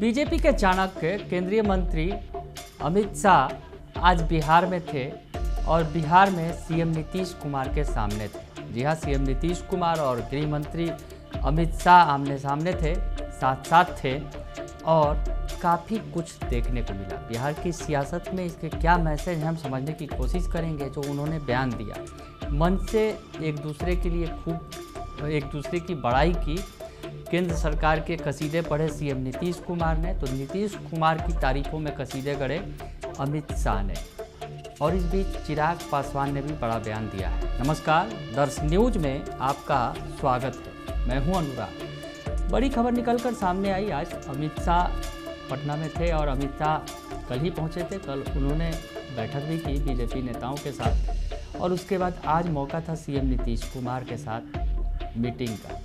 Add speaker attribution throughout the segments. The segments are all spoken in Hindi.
Speaker 1: बीजेपी के चाणक्य केंद्रीय मंत्री अमित शाह आज बिहार में थे और बिहार में सीएम नीतीश कुमार के सामने थे। जी हाँ, सीएम नीतीश कुमार और गृह मंत्री अमित शाह आमने सामने थे, साथ साथ थे और काफ़ी कुछ देखने को मिला। बिहार की सियासत में इसके क्या मैसेज हैं हम समझने की कोशिश करेंगे। जो उन्होंने बयान दिया, मन से एक दूसरे के लिए खूब एक दूसरे की बड़ाई की। केंद्र सरकार के कसीदे पढ़े सीएम नीतीश कुमार ने, तो नीतीश कुमार की तारीफों में कसीदे गढ़े अमित शाह ने। और इस बीच चिराग पासवान ने भी बड़ा बयान दिया है। नमस्कार, दर्श न्यूज में आपका स्वागत है। मैं हूं अनुराग। बड़ी खबर निकलकर सामने आई। आज अमित शाह पटना में थे और अमित शाह कल ही पहुंचे थे। कल उन्होंने बैठक भी की बीजेपी नेताओं के साथ और उसके बाद आज मौका था सीएम नीतीश कुमार के साथ मीटिंग का।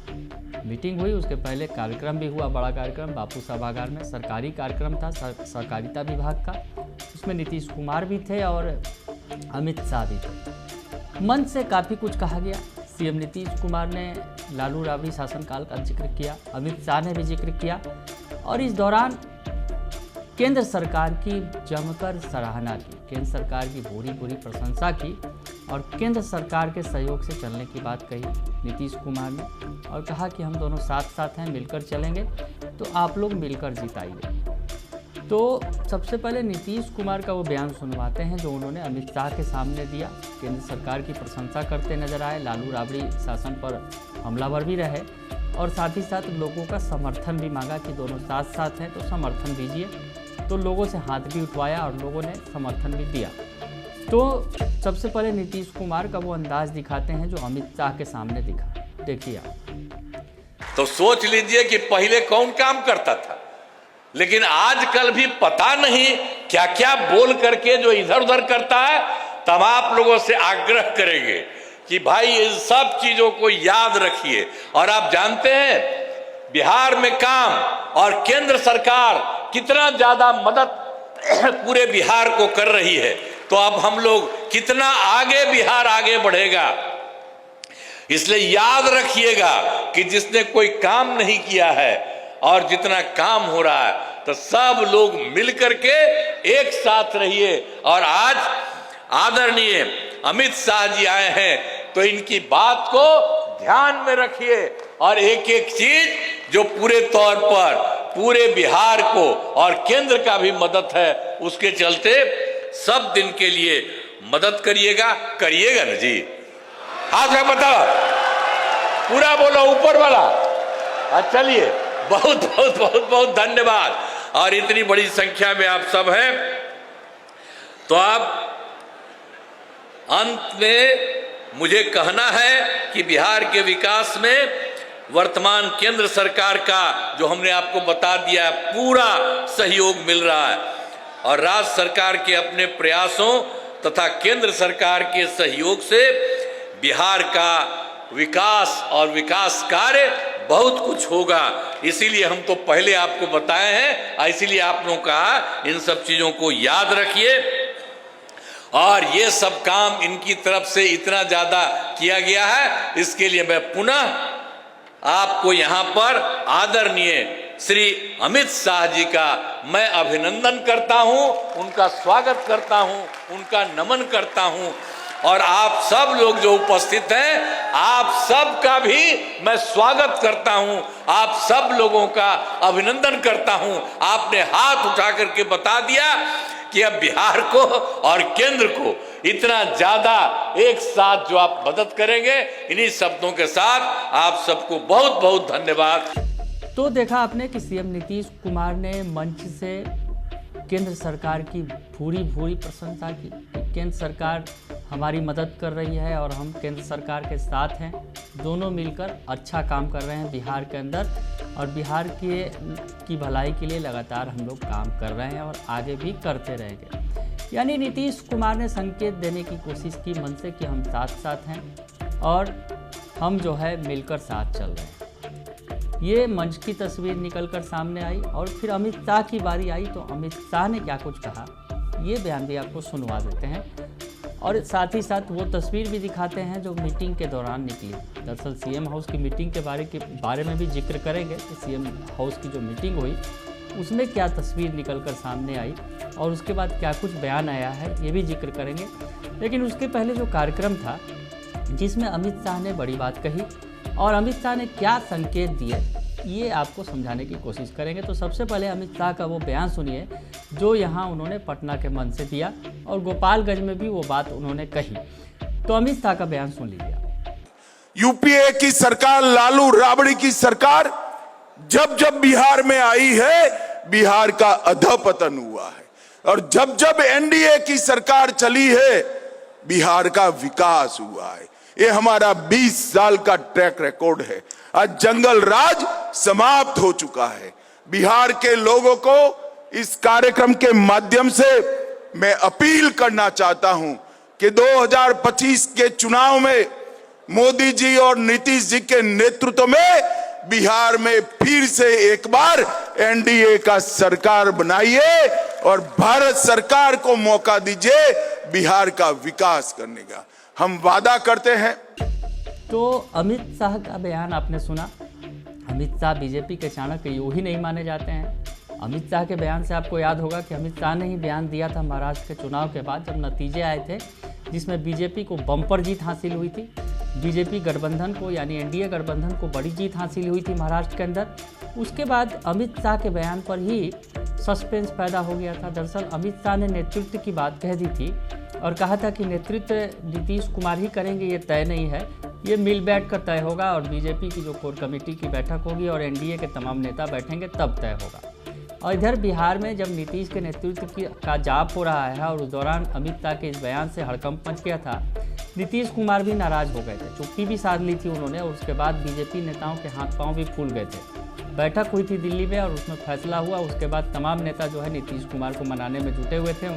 Speaker 1: मीटिंग हुई, उसके पहले कार्यक्रम भी हुआ, बड़ा कार्यक्रम बापू सभागार में। सरकारी कार्यक्रम था सहकारिता विभाग का, उसमें नीतीश कुमार भी थे और अमित शाह भी थे। मन से काफ़ी कुछ कहा गया। सीएम नीतीश कुमार ने लालू राबड़ी शासनकाल का जिक्र किया, अमित शाह ने भी जिक्र किया और इस दौरान केंद्र सरकार की जमकर सराहना की, केंद्र सरकार की भूरी प्रशंसा की और केंद्र सरकार के सहयोग से चलने की बात कही नीतीश कुमार ने और कहा कि हम दोनों साथ साथ हैं, मिलकर चलेंगे, तो आप लोग मिलकर जिताइए। तो सबसे पहले नीतीश कुमार का वो बयान सुनवाते हैं जो उन्होंने अमित शाह के सामने दिया। केंद्र सरकार की प्रशंसा करते नजर आए, लालू राबड़ी शासन पर हमलावर भी रहे और साथ ही साथ लोगों का समर्थन भी मांगा कि दोनों साथ साथ हैं तो समर्थन दीजिए। तो लोगों से हाथ भी उठवाया और लोगों ने समर्थन भी दिया। तो सबसे पहले नीतीश कुमार का वो अंदाज दिखाते हैं जो अमित शाह के सामने दिखा। देखिए आप।
Speaker 2: तो सोच लीजिए कि पहले कौन काम करता था, लेकिन आजकल भी पता नहीं क्या क्या बोल करके जो इधर उधर करता है। तब आप लोगों से आग्रह करेंगे कि भाई इन सब चीजों को याद रखिए। और आप जानते हैं बिहार में काम और केंद्र सरकार कितना ज्यादा मदद पूरे बिहार को कर रही है। तो अब हम लोग कितना आगे बिहार आगे बढ़ेगा, इसलिए याद रखिएगा कि जिसने कोई काम नहीं किया है और जितना काम हो रहा है, तो सब लोग मिलकर के एक साथ रहिए। और आज आदरणीय अमित शाह जी आए हैं तो इनकी बात को ध्यान में रखिए और एक एक चीज जो पूरे तौर पर पूरे बिहार को और केंद्र का भी मदद है, उसके चलते सब दिन के लिए मदद करिएगा ना जी। हाथ में बताओ, पूरा बोलो ऊपर वाला। चलिए, बहुत बहुत बहुत बहुत धन्यवाद। और इतनी बड़ी संख्या में आप सब हैं, तो आप अंत में मुझे कहना है कि बिहार के विकास में वर्तमान केंद्र सरकार का जो हमने आपको बता दिया पूरा सहयोग मिल रहा है और राज्य सरकार के अपने प्रयासों तथा केंद्र सरकार के सहयोग से बिहार का विकास और विकास कार्य बहुत कुछ होगा। इसीलिए हम तो पहले आपको बताए हैं, इसीलिए आप लोगों कहा इन सब चीजों को याद रखिए। और ये सब काम इनकी तरफ से इतना ज्यादा किया गया है, इसके लिए मैं पुनः आपको यहाँ पर आदरणीय श्री अमित शाह जी का मैं अभिनंदन करता हूँ, उनका स्वागत करता हूँ, उनका नमन करता हूँ। और आप सब लोग जो उपस्थित हैं, आप सब का भी मैं स्वागत करता हूँ, आप सब लोगों का अभिनंदन करता हूँ। आपने हाथ उठा करके बता दिया कि अब बिहार को और केंद्र को इतना ज्यादा एक साथ जो आप मदद करेंगे। इन्हीं शब्दों के साथ आप सबको बहुत बहुत धन्यवाद।
Speaker 1: तो देखा आपने कि सीएम नीतीश कुमार ने मंच से केंद्र सरकार की भूरी प्रशंसा की। केंद्र सरकार हमारी मदद कर रही है और हम केंद्र सरकार के साथ हैं, दोनों मिलकर अच्छा काम कर रहे हैं बिहार के अंदर और बिहार की भलाई के लिए लगातार हम लोग काम कर रहे हैं और आगे भी करते रहेंगे। यानी नीतीश कुमार ने संकेत देने की कोशिश की मन से कि हम साथ साथ हैं और हम जो है मिलकर साथ चल रहे हैं। ये मंच की तस्वीर निकलकर सामने आई और फिर अमित शाह की बारी आई तो अमित शाह ने क्या कुछ कहा, ये बयान भी आपको सुनवा देते हैं और साथ ही साथ वो तस्वीर भी दिखाते हैं जो मीटिंग के दौरान निकली। दरअसल सीएम हाउस की मीटिंग के बारे में भी जिक्र करेंगे कि सीएम हाउस की जो मीटिंग हुई उसमें क्या तस्वीर निकल कर सामने आई और उसके बाद क्या कुछ बयान आया है, ये भी जिक्र करेंगे। लेकिन उसके पहले जो कार्यक्रम था जिसमें अमित शाह ने बड़ी बात कही और अमित शाह ने क्या संकेत दिए, ये आपको समझाने की कोशिश करेंगे। तो सबसे पहले अमित शाह का वो बयान सुनिए जो यहाँ उन्होंने पटना के मंच से दिया और गोपालगंज में भी वो बात उन्होंने कही। तो अमित शाह का बयान सुन लीजिए।
Speaker 3: यूपीए की सरकार, लालू राबड़ी की सरकार जब जब बिहार में आई है, बिहार का अधपतन हुआ है, और जब जब एनडीए की सरकार चली है, बिहार का विकास हुआ है। ये हमारा 20 साल का ट्रैक रिकॉर्ड है। आज जंगल राज समाप्त हो चुका है। बिहार के लोगों को इस कार्यक्रम के माध्यम से मैं अपील करना चाहता हूं कि 2025 के चुनाव में मोदी जी और नीतीश जी के नेतृत्व में बिहार में फिर से एक बार एनडीए का सरकार बनाइए और भारत सरकार को मौका दीजिए बिहार का विकास करने का। हम वादा करते हैं।
Speaker 1: तो अमित शाह का बयान आपने सुना। अमित शाह बीजेपी के चाणक्य यूं ही नहीं माने जाते हैं। अमित शाह के बयान से आपको याद होगा कि अमित शाह ने ही बयान दिया था महाराष्ट्र के चुनाव के बाद, जब नतीजे आए थे जिसमें बीजेपी को बम्पर जीत हासिल हुई थी। बीजेपी गठबंधन को यानी एनडीए गठबंधन को बड़ी जीत हासिल हुई थी महाराष्ट्र के अंदर। उसके बाद अमित शाह के बयान पर ही सस्पेंस पैदा हो गया था। दरअसल अमित शाह ने नेतृत्व की बात कह दी थी और कहा था कि नेतृत्व नीतीश कुमार ही करेंगे, ये तय नहीं है, ये मिल बैठ कर तय होगा और बीजेपी की जो कोर कमेटी की बैठक होगी और एनडीए के तमाम नेता बैठेंगे तब तय होगा। और इधर बिहार में जब नीतीश के नेतृत्व का जाप हो रहा है और उस दौरान अमित शाह के इस बयान से हड़कंप मच गया था। नीतीश कुमार भी नाराज हो गए थे, चुप्पी भी साध ली थी उन्होंने और उसके बाद बीजेपी नेताओं के हाथ पांव भी फूल गए थे। बैठक हुई थी दिल्ली में और उसमें फैसला हुआ। उसके बाद तमाम नेता जो है नीतीश कुमार को मनाने में जुटे हुए थे,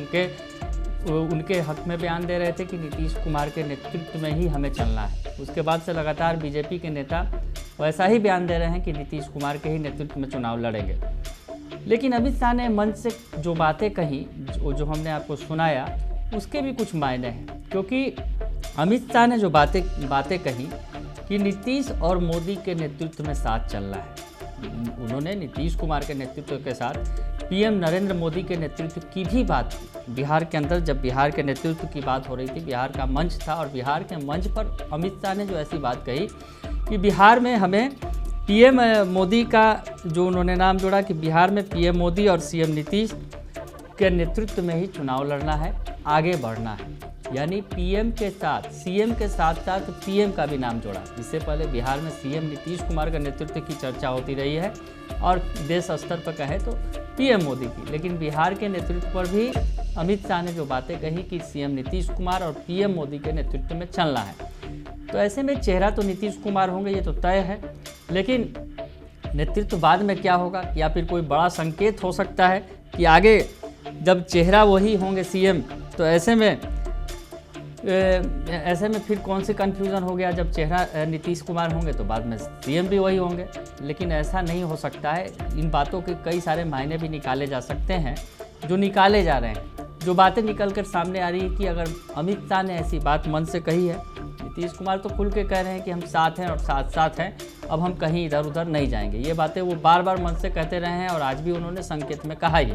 Speaker 1: उनके हक में बयान दे रहे थे कि नीतीश कुमार के नेतृत्व में ही हमें चलना है। उसके बाद से लगातार बीजेपी के नेता वैसा ही बयान दे रहे हैं कि नीतीश कुमार के ही नेतृत्व में चुनाव लड़ेंगे। लेकिन अमित शाह ने मंच से जो बातें कही, जो हमने आपको सुनाया, उसके भी कुछ मायने हैं, क्योंकि अमित शाह ने जो बातें कही कि नीतीश और मोदी के नेतृत्व में साथ चलना है। उन्होंने नीतीश कुमार के नेतृत्व के साथ पीएम नरेंद्र मोदी के नेतृत्व की भी बात की। बिहार के अंदर जब बिहार के नेतृत्व की बात हो रही थी, बिहार का मंच था और बिहार के मंच पर अमित शाह ने जो ऐसी बात कही कि बिहार में हमें पीएम मोदी का जो उन्होंने नाम जोड़ा कि बिहार में पीएम मोदी और सीएम नीतीश के नेतृत्व में ही चुनाव लड़ना है, आगे बढ़ना है। यानी पीएम के साथ सीएम के साथ साथ पीएम का भी नाम जोड़ा। इससे पहले बिहार में सीएम नीतीश कुमार का नेतृत्व की चर्चा होती रही है और देश स्तर पर कहे तो पीएम मोदी की, लेकिन बिहार के नेतृत्व पर भी अमित शाह ने जो बातें कही कि सीएम नीतीश कुमार और पीएम मोदी के नेतृत्व में चलना है। तो ऐसे में चेहरा तो नीतीश कुमार होंगे, ये तो तय है, लेकिन नेतृत्व बाद में क्या होगा, या फिर कोई बड़ा संकेत हो सकता है कि आगे जब चेहरा वही होंगे सीएम, तो ऐसे में फिर कौन सी कन्फ्यूज़न हो गया, जब चेहरा नीतीश कुमार होंगे तो बाद में सीएम भी वही होंगे। लेकिन ऐसा नहीं हो सकता है। इन बातों के कई सारे मायने भी निकाले जा सकते हैं जो निकाले जा रहे हैं। जो बातें निकल कर सामने आ रही है कि अगर अमित शाह ने ऐसी बात मन से कही है, नीतीश कुमार तो खुल के कह रहे हैं कि हम साथ हैं और साथ हैं, अब हम कहीं इधर उधर नहीं जाएंगे। ये बातें वो बार बार मन से कहते रहे हैं और आज भी उन्होंने संकेत में कहा ही।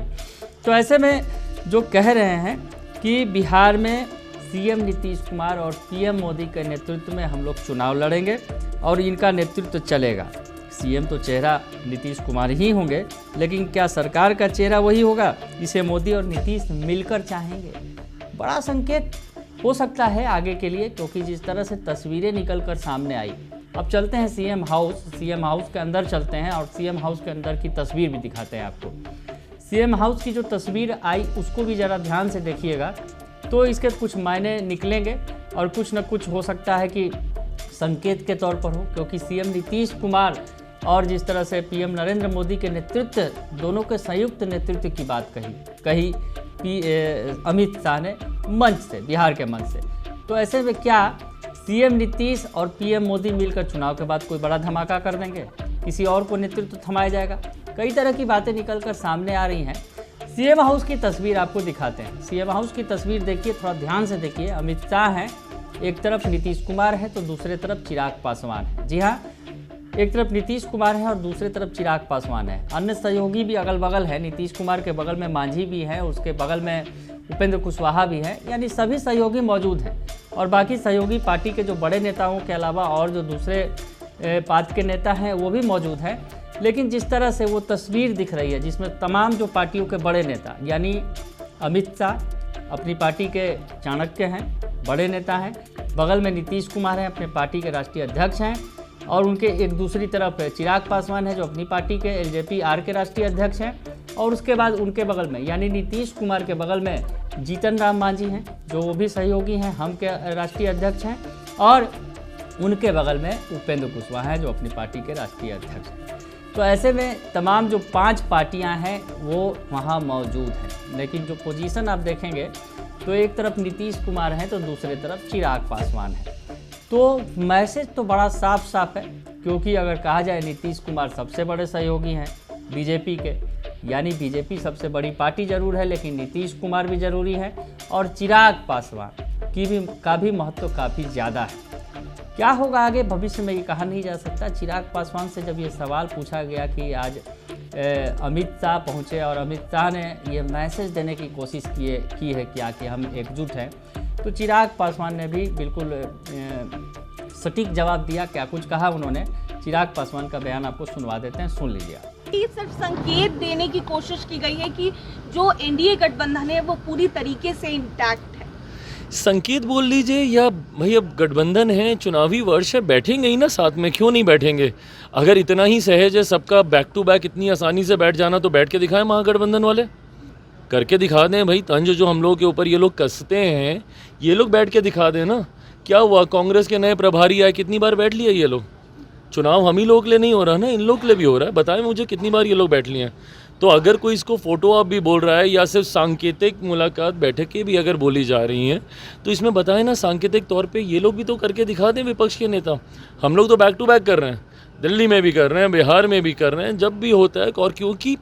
Speaker 1: तो ऐसे में जो कह रहे हैं कि बिहार में सीएम नीतीश कुमार और पीएम मोदी के नेतृत्व में हम लोग चुनाव लड़ेंगे और इनका नेतृत्व चलेगा। सीएम तो चेहरा नीतीश कुमार ही होंगे, लेकिन क्या सरकार का चेहरा वही होगा जिसे मोदी और नीतीश मिलकर चाहेंगे? बड़ा संकेत हो सकता है आगे के लिए, क्योंकि जिस तरह से तस्वीरें निकल कर सामने आई। अब चलते हैं सीएम हाउस के अंदर चलते हैं और सीएम हाउस के अंदर की तस्वीर भी दिखाते हैं आपको। सीएम हाउस की जो तस्वीर आई उसको भी ज़रा ध्यान से देखिएगा, तो इसके कुछ मायने निकलेंगे और कुछ न कुछ हो सकता है कि संकेत के तौर पर हो, क्योंकि सीएम नीतीश कुमार और जिस तरह से पीएम नरेंद्र मोदी के नेतृत्व, दोनों के संयुक्त नेतृत्व की बात कही अमित शाह ने मंच से, बिहार के मंच से। तो ऐसे में क्या सीएम नीतीश और पीएम मोदी मिलकर चुनाव के बाद कोई बड़ा धमाका कर देंगे, किसी और को नेतृत्व थमाया जाएगा? कई तरह की बातें निकल कर सामने आ रही हैं। सीएम हाउस की तस्वीर आपको दिखाते हैं। सीएम हाउस की तस्वीर देखिए, थोड़ा ध्यान से देखिए। अमित शाह हैं, एक तरफ नीतीश कुमार है तो दूसरे तरफ चिराग पासवान है। जी हाँ, एक तरफ नीतीश कुमार है और दूसरी तरफ चिराग पासवान है। अन्य सहयोगी भी अगल बगल है, नीतीश कुमार के बगल में मांझी भी है, उसके बगल में उपेंद्र कुशवाहा भी है, यानी सभी सहयोगी मौजूद हैं। और बाकी सहयोगी पार्टी के जो बड़े नेताओं के अलावा और जो दूसरे पार्टी के नेता हैं वो भी मौजूद हैं। लेकिन जिस तरह से वो तस्वीर दिख रही है जिसमें तमाम जो पार्टियों के बड़े नेता यानी अमित शाह अपनी पार्टी के चाणक्य हैं, बड़े नेता हैं, बगल में नीतीश कुमार हैं, अपने पार्टी के राष्ट्रीय अध्यक्ष हैं, और उनके एक दूसरी तरफ चिराग पासवान है जो अपनी पार्टी के एलजेपी-आर के राष्ट्रीय अध्यक्ष हैं, और उसके बाद उनके बगल में यानी नीतीश कुमार के बगल में जीतन राम मांझी हैं जो वो भी सहयोगी हैं, हम के राष्ट्रीय अध्यक्ष हैं, और उनके बगल में उपेंद्र कुशवाहा हैं जो अपनी पार्टी के राष्ट्रीय अध्यक्ष हैं। तो ऐसे में तमाम जो 5 पार्टियां हैं वो वहाँ मौजूद हैं। लेकिन जो पोजीशन आप देखेंगे तो एक तरफ नीतीश कुमार हैं तो दूसरी तरफ चिराग पासवान है। तो मैसेज तो बड़ा साफ साफ है, क्योंकि अगर कहा जाए नीतीश कुमार सबसे बड़े सहयोगी हैं बीजेपी के, यानी बीजेपी सबसे बड़ी पार्टी जरूर है लेकिन नीतीश कुमार भी जरूरी है, और चिराग पासवान का भी महत्व काफ़ी ज़्यादा है। क्या होगा आगे भविष्य में ये कहा नहीं जा सकता। चिराग पासवान से जब ये सवाल पूछा गया कि आज अमित शाह पहुँचे और अमित शाह ने ये मैसेज देने की कोशिश की है क्या कि हम एकजुट हैं, तो चिराग पासवान ने भी बिल्कुल सटीक जवाब दिया। क्या कुछ कहा उन्होंने, चिराग पासवान का बयान आपको सुनवा देते हैं, सुन लीजिए।
Speaker 4: सिर्फ संकेत देने की कोशिश की गई है कि जो एनडीए गठबंधन है वो पूरी तरीके से इंटैक्ट है।
Speaker 5: संकेत बोल लीजिए या भाई अब गठबंधन है, चुनावी वर्ष है, बैठेंगे ही ना साथ में, क्यों नहीं बैठेंगे। अगर इतना ही सहज है सबका बैक टू बैक इतनी आसानी से बैठ जाना तो बैठ के दिखाएं, महागठबंधन वाले करके दिखा दें भाई। तंज जो हम लोगों के ऊपर ये लोग कसते हैं ये लोग बैठ के दिखा दें ना। क्या हुआ, कांग्रेस के नए प्रभारी आए, कितनी बार बैठ लिए ये लोग। चुनाव हम ही लोग के लिए नहीं हो रहा ना, इन लोग के लिए भी हो रहा है। बताएं मुझे कितनी बार ये लोग बैठ लिए हैं। तो अगर कोई इसको फोटो आप भी बोल रहा है या सिर्फ सांकेतिक मुलाकात बैठकें भी अगर बोली जा रही हैं तो इसमें बताएं ना सांकेतिक तौर पे ये लोग भी तो करके दिखा दें विपक्ष के नेता। हम लोग तो बैक टू बैक कर रहे हैं, दिल्ली में भी कर रहे हैं, बिहार में भी कर रहे हैं, जब भी होता है। और क्योंकि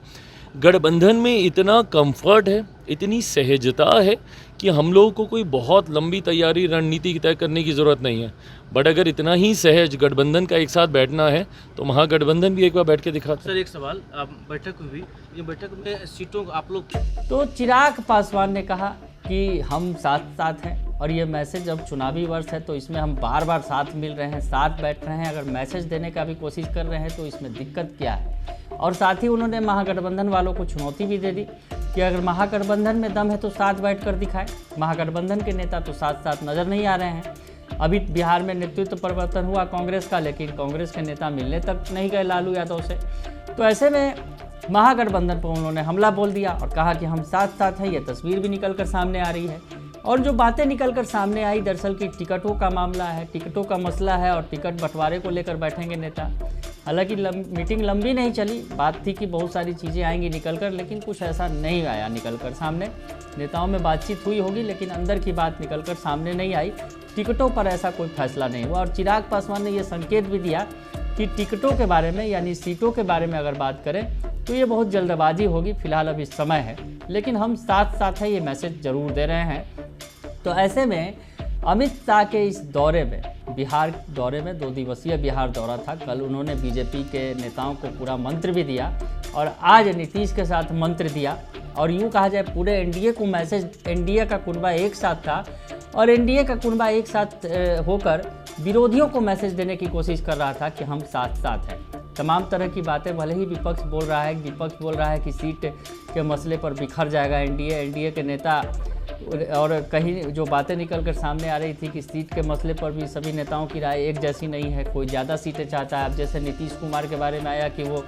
Speaker 5: गठबंधन में इतना कंफर्ट है, इतनी सहजता है कि हम लोगों को कोई बहुत लंबी तैयारी रणनीति तय करने की ज़रूरत नहीं है। बट अगर इतना ही सहज गठबंधन का एक साथ बैठना है तो महागठबंधन भी एक बार बैठ के दिखाता है।
Speaker 6: सर एक सवाल, आप बैठक हुई, ये बैठक में सीटों आप लोग,
Speaker 1: तो चिराग पासवान ने कहा कि हम साथ साथ हैं, और ये मैसेज अब चुनावी वर्ष है तो इसमें हम बार बार साथ मिल रहे हैं, साथ बैठ रहे हैं। अगर मैसेज देने का भी कोशिश कर रहे हैं तो इसमें दिक्कत क्या है। और साथ ही उन्होंने महागठबंधन वालों को चुनौती भी दे दी कि अगर महागठबंधन में दम है तो साथ बैठकर दिखाएं। महागठबंधन के नेता तो साथ साथ नज़र नहीं आ रहे हैं। अभी बिहार में नेतृत्व परिवर्तन हुआ कांग्रेस का, लेकिन कांग्रेस के नेता मिलने तक नहीं गए लालू यादव से। तो ऐसे में महागठबंधन पर उन्होंने हमला बोल दिया और कहा कि हम साथ साथ हैं। ये तस्वीर भी निकल कर सामने आ रही है, और जो बातें निकल कर सामने आई दरअसल कि टिकटों का मामला है, टिकटों का मसला है, और टिकट बंटवारे को लेकर बैठेंगे नेता। हालांकि मीटिंग लंबी नहीं चली, बात थी कि बहुत सारी चीज़ें आएंगी निकल कर, लेकिन कुछ ऐसा नहीं आया निकल कर सामने। नेताओं में बातचीत हुई होगी लेकिन अंदर की बात निकल कर सामने नहीं आई। टिकटों पर ऐसा कोई फैसला नहीं हुआ, और चिराग पासवान ने यह संकेत भी दिया कि टिकटों के बारे में यानी सीटों के बारे में अगर बात करें तो ये बहुत जल्दबाजी होगी, फिलहाल अभी समय है, लेकिन हम साथ साथ हैं, ये मैसेज ज़रूर दे रहे हैं। तो ऐसे में अमित शाह के इस दौरे में, बिहार दौरे में, 2 दिवसीय बिहार दौरा था, कल उन्होंने बीजेपी के नेताओं को पूरा मंत्र भी दिया और आज नीतीश के साथ मंत्र दिया। और यूँ कहा जाए पूरे एनडीए को मैसेज, एनडीए का कुनबा एक साथ था और एनडीए का कुनबा एक साथ होकर विरोधियों को मैसेज देने की कोशिश कर रहा था कि हम साथ साथ हैं। तमाम तरह की बातें भले ही विपक्ष बोल रहा है, कि सीट के मसले पर बिखर जाएगा एनडीए के नेता, और कहीं जो बातें निकल कर सामने आ रही थी कि सीट के मसले पर भी सभी नेताओं की राय एक जैसी नहीं है, कोई ज़्यादा सीटें चाहता है। अब जैसे नीतीश कुमार के बारे में आया कि वो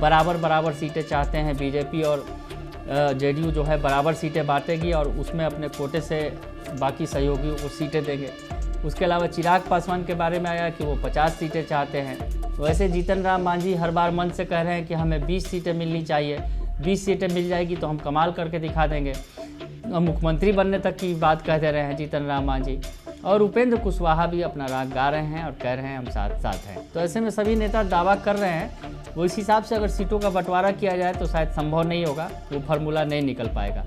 Speaker 1: बराबर सीटें चाहते हैं, बीजेपी और जेडीयू जो है बराबर सीटें बांटेगी और उसमें अपने कोटे से बाकी सहयोगियों को सीटें देंगे। उसके अलावा चिराग पासवान के बारे में आया कि वो 50 सीटें चाहते हैं। वैसे जीतन राम मांझी हर बार मन से कह रहे हैं कि हमें 20 सीटें मिलनी चाहिए, 20 सीटें मिल जाएगी तो हम कमाल करके दिखा देंगे। मुख्यमंत्री बनने तक की बात कह दे रहे हैं जीतन राम मांझी, और उपेंद्र कुशवाहा भी अपना राग गा रहे हैं और कह रहे हैं हम साथ साथ हैं। तो ऐसे में सभी नेता दावा कर रहे हैं, वो इस हिसाब से अगर सीटों का बंटवारा किया जाए तो शायद संभव नहीं होगा, वो फार्मूला नहीं निकल पाएगा।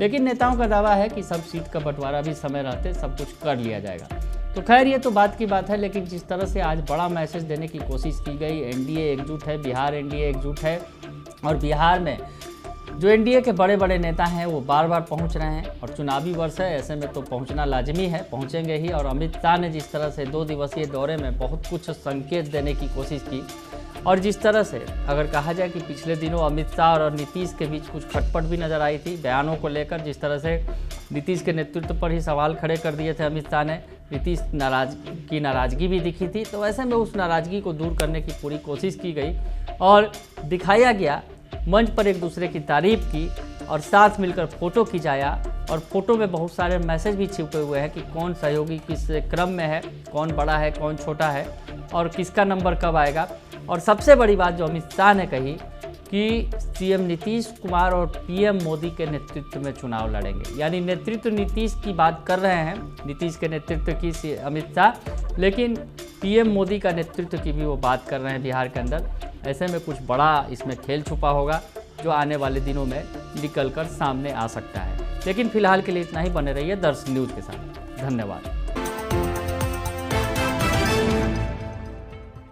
Speaker 1: लेकिन नेताओं का दावा है कि सब सीट का बंटवारा भी समय रहते सब कुछ कर लिया जाएगा। तो खैर ये तो बात की बात है, लेकिन जिस तरह से आज बड़ा मैसेज देने की कोशिश की गई, एनडीए एकजुट है, बिहार एनडीए एकजुट है, और बिहार में जो एनडीए के बड़े बड़े नेता हैं वो बार बार पहुंच रहे हैं, और चुनावी वर्ष है, ऐसे में तो पहुंचना लाजमी है, पहुंचेंगे ही। और अमित शाह ने जिस तरह से 2 दिवसीय दौरे में बहुत कुछ संकेत देने की कोशिश की, और जिस तरह से अगर कहा जाए कि पिछले दिनों अमित शाह और नीतीश के बीच कुछ खटपट भी नज़र आई थी बयानों को लेकर, जिस तरह से नीतीश के नेतृत्व पर ही सवाल खड़े कर दिए थे अमित शाह ने, नीतीश की नाराज़गी भी दिखी थी। तो ऐसे में उस नाराज़गी को दूर करने की पूरी कोशिश की गई और दिखाया गया, मंच पर एक दूसरे की तारीफ की और साथ मिलकर फ़ोटो खिंचाया, और फोटो में बहुत सारे मैसेज भी छिपे हुए हैं कि कौन सहयोगी किस क्रम में है, कौन बड़ा है, कौन छोटा है, और किसका नंबर कब आएगा। और सबसे बड़ी बात जो अमित शाह ने कही कि सीएम नीतीश कुमार और पीएम मोदी के नेतृत्व में चुनाव लड़ेंगे, यानी नेतृत्व नीतीश की बात कर रहे हैं, नीतीश के नेतृत्व की अमित शाह, लेकिन पीएम मोदी का नेतृत्व की भी वो बात कर रहे हैं बिहार के अंदर। ऐसे में कुछ बड़ा इसमें खेल छुपा होगा जो आने वाले दिनों में निकल कर सामने आ सकता है। लेकिन फिलहाल के लिए इतना ही, बने रहिए दर्शन न्यूज़ के साथ। धन्यवाद।